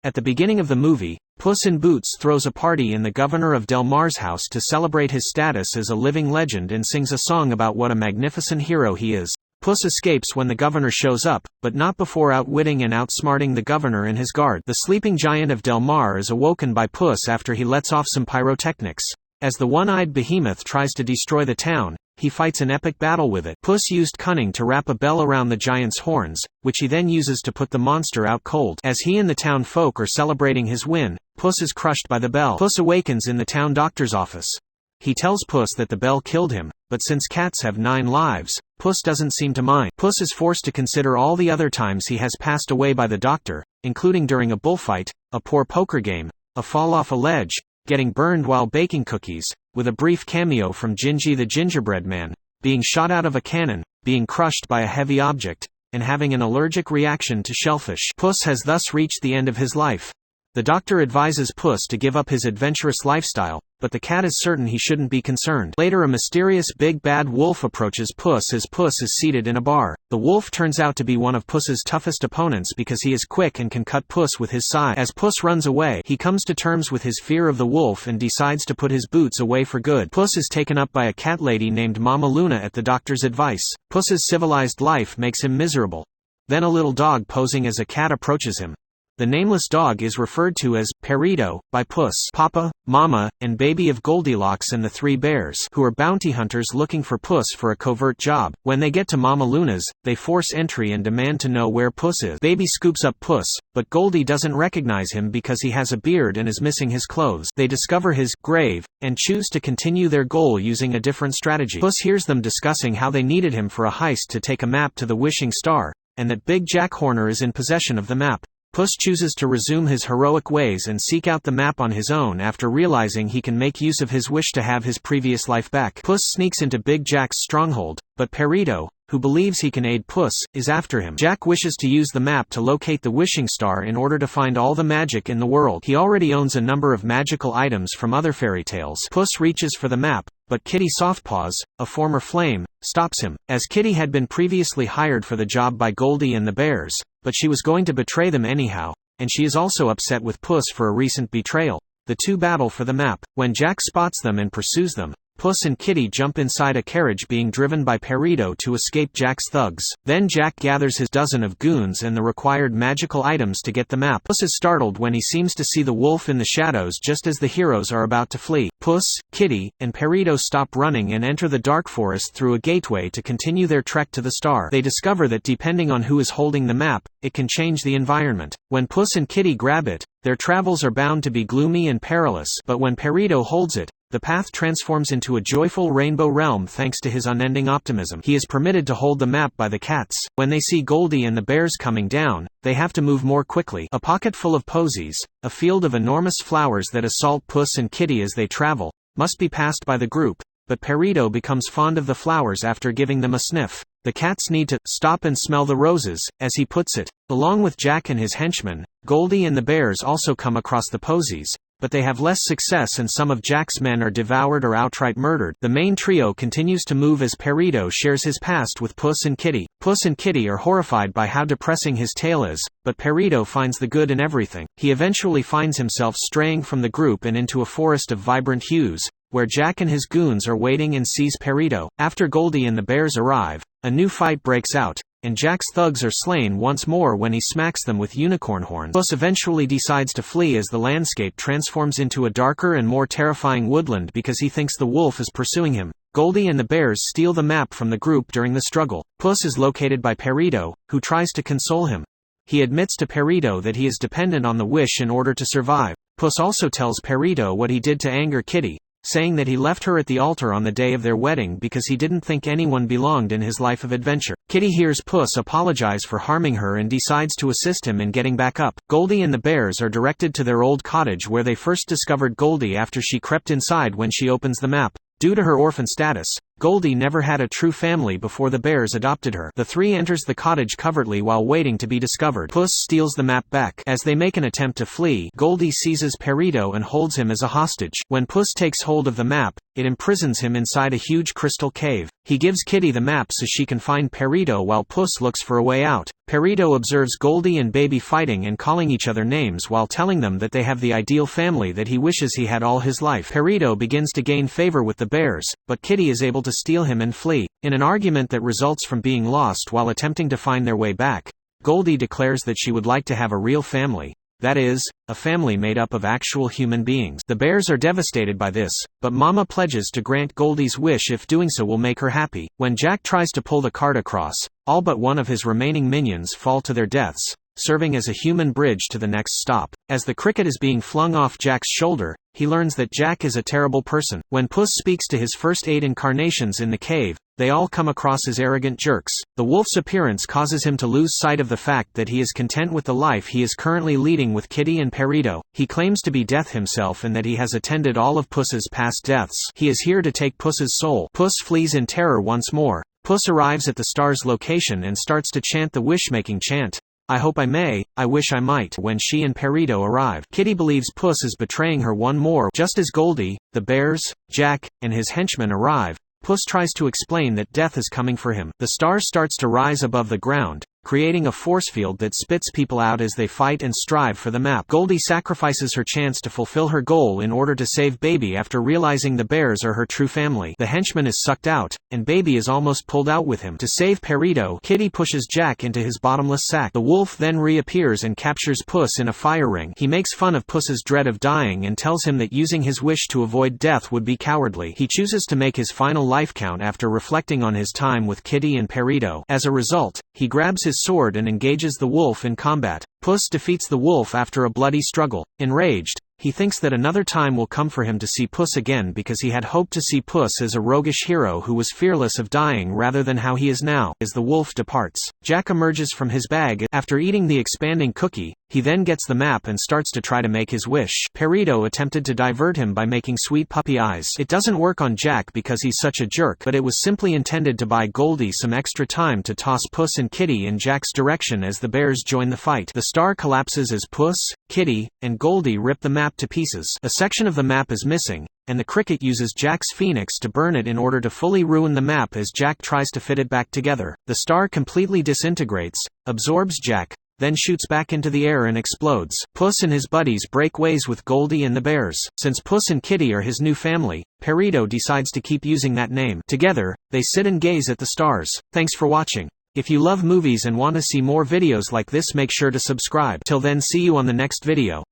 At the beginning of the movie, Puss in Boots throws a party in the governor of Del Mar's house to celebrate his status as a living legend and sings a song about what a magnificent hero he is. Puss escapes when the governor shows up, but not before outwitting and outsmarting the governor and his guard. The sleeping giant of Del Mar is awoken by Puss after he lets off some pyrotechnics. As the one-eyed behemoth tries to destroy the town, he fights an epic battle with it. Puss used cunning to wrap a bell around the giant's horns, which he then uses to put the monster out cold. As he and the town folk are celebrating his win, Puss is crushed by the bell. Puss awakens in the town doctor's office. He tells Puss that the bell killed him, but since cats have 9 lives, Puss doesn't seem to mind. Puss is forced to consider all the other times he has passed away by the doctor, including during a bullfight, a poor poker game, a fall off a ledge, getting burned while baking cookies, with a brief cameo from Gingy the Gingerbread Man, being shot out of a cannon, being crushed by a heavy object, and having an allergic reaction to shellfish. Puss has thus reached the end of his life. The doctor advises Puss to give up his adventurous lifestyle, but the cat is certain he shouldn't be concerned. Later, a mysterious big bad wolf approaches Puss as Puss is seated in a bar. The wolf turns out to be one of Puss's toughest opponents because he is quick and can cut Puss with his scythe. As Puss runs away, he comes to terms with his fear of the wolf and decides to put his boots away for good. Puss is taken up by a cat lady named Mama Luna at the doctor's advice. Puss's civilized life makes him miserable. Then a little dog posing as a cat approaches him. The nameless dog is referred to as Perito by Puss, Papa, Mama, and Baby of Goldilocks and the 3 bears, who are bounty hunters looking for Puss for a covert job. When they get to Mama Luna's, they force entry and demand to know where Puss is. Baby scoops up Puss, but Goldie doesn't recognize him because he has a beard and is missing his clothes. They discover his grave and choose to continue their goal using a different strategy. Puss hears them discussing how they needed him for a heist to take a map to the Wishing Star, and that Big Jack Horner is in possession of the map. Puss chooses to resume his heroic ways and seek out the map on his own after realizing he can make use of his wish to have his previous life back. Puss sneaks into Big Jack's stronghold, but Perito, who believes he can aid Puss, is after him. Jack wishes to use the map to locate the Wishing Star in order to find all the magic in the world. He already owns a number of magical items from other fairy tales. Puss reaches for the map, but Kitty Softpaws, a former flame, stops him. As Kitty had been previously hired for the job by Goldie and the bears, but she was going to betray them anyhow, and she is also upset with Puss for a recent betrayal. The two battle for the map. When Jack spots them and pursues them, Puss and Kitty jump inside a carriage being driven by Perito to escape Jack's thugs. Then Jack gathers his dozen of goons and the required magical items to get the map. Puss is startled when he seems to see the wolf in the shadows just as the heroes are about to flee. Puss, Kitty, and Perito stop running and enter the dark forest through a gateway to continue their trek to the star. They discover that depending on who is holding the map, it can change the environment. When Puss and Kitty grab it, their travels are bound to be gloomy and perilous, but when Perito holds it, the path transforms into a joyful rainbow realm thanks to his unending optimism. He is permitted to hold the map by the cats. When they see Goldie and the bears coming down, they have to move more quickly. A pocket full of posies, a field of enormous flowers that assault Puss and Kitty as they travel, must be passed by the group, but Perito becomes fond of the flowers after giving them a sniff. The cats need to stop and smell the roses, as he puts it. Along with Jack and his henchmen, Goldie and the bears also come across the posies, but they have less success and some of Jack's men are devoured or outright murdered. The main trio continues to move as Perito shares his past with Puss and Kitty. Puss and Kitty are horrified by how depressing his tale is, but Perito finds the good in everything. He eventually finds himself straying from the group and into a forest of vibrant hues, where Jack and his goons are waiting and sees Perito. After Goldie and the bears arrive, a new fight breaks out, and Jack's thugs are slain once more when he smacks them with unicorn horns. Puss eventually decides to flee as the landscape transforms into a darker and more terrifying woodland because he thinks the wolf is pursuing him. Goldie and the bears steal the map from the group during the struggle. Puss is located by Perito, who tries to console him. He admits to Perito that he is dependent on the wish in order to survive. Puss also tells Perito what he did to anger Kitty, saying that he left her at the altar on the day of their wedding because he didn't think anyone belonged in his life of adventure. Kitty hears Puss apologize for harming her and decides to assist him in getting back up. Goldie and the bears are directed to their old cottage where they first discovered Goldie after she crept inside when she opens the map. Due to her orphan status, Goldie never had a true family before the bears adopted her. The three enters the cottage covertly while waiting to be discovered. Puss steals the map back. As they make an attempt to flee, Goldie seizes Perito and holds him as a hostage. When Puss takes hold of the map, it imprisons him inside a huge crystal cave. He gives Kitty the map so she can find Perito while Puss looks for a way out. Perito observes Goldie and Baby fighting and calling each other names while telling them that they have the ideal family that he wishes he had all his life. Perito begins to gain favor with the bears, but Kitty is able to steal him and flee. In an argument that results from being lost while attempting to find their way back, Goldie declares that she would like to have a real family. That is, a family made up of actual human beings. The bears are devastated by this, but Mama pledges to grant Goldie's wish if doing so will make her happy. When Jack tries to pull the cart across, all but one of his remaining minions fall to their deaths, serving as a human bridge to the next stop. As the cricket is being flung off Jack's shoulder, he learns that Jack is a terrible person. When Puss speaks to his first 8 incarnations in the cave, they all come across as arrogant jerks. The wolf's appearance causes him to lose sight of the fact that he is content with the life he is currently leading with Kitty and Perito. He claims to be Death himself and that he has attended all of Puss's past deaths. He is here to take Puss's soul. Puss flees in terror once more. Puss arrives at the star's location and starts to chant the wish-making chant. I hope I may, I wish I might. When she and Perito arrive, Kitty believes Puss is betraying her one more. Just as Goldie, the bears, Jack, and his henchmen arrive, Puss tries to explain that death is coming for him. The star starts to rise above the ground, creating a force field that spits people out as they fight and strive for the map. Goldie sacrifices her chance to fulfill her goal in order to save Baby after realizing the bears are her true family. The henchman is sucked out, and Baby is almost pulled out with him. To save Perito, Kitty pushes Jack into his bottomless sack. The wolf then reappears and captures Puss in a fire ring. He makes fun of Puss's dread of dying and tells him that using his wish to avoid death would be cowardly. He chooses to make his final life count after reflecting on his time with Kitty and Perito. As a result, he grabs his sword and engages the wolf in combat. Puss defeats the wolf after a bloody struggle. Enraged, he thinks that another time will come for him to see Puss again because he had hoped to see Puss as a roguish hero who was fearless of dying rather than how he is now. As the wolf departs, Jack emerges from his bag. After eating the expanding cookie, he then gets the map and starts to try to make his wish. Perito attempted to divert him by making sweet puppy eyes. It doesn't work on Jack because he's such a jerk, but it was simply intended to buy Goldie some extra time to toss Puss and Kitty in Jack's direction as the bears join the fight. The star collapses as Puss, Kitty, and Goldie rip the map to pieces. A section of the map is missing, and the cricket uses Jack's phoenix to burn it in order to fully ruin the map as Jack tries to fit it back together. The star completely disintegrates, absorbs Jack, then shoots back into the air and explodes. Puss and his buddies break ways with Goldie and the bears. Since Puss and Kitty are his new family, Perito decides to keep using that name. Together, they sit and gaze at the stars. Thanks for watching. If you love movies and want to see more videos like this, make sure to subscribe. Till then, see you on the next video.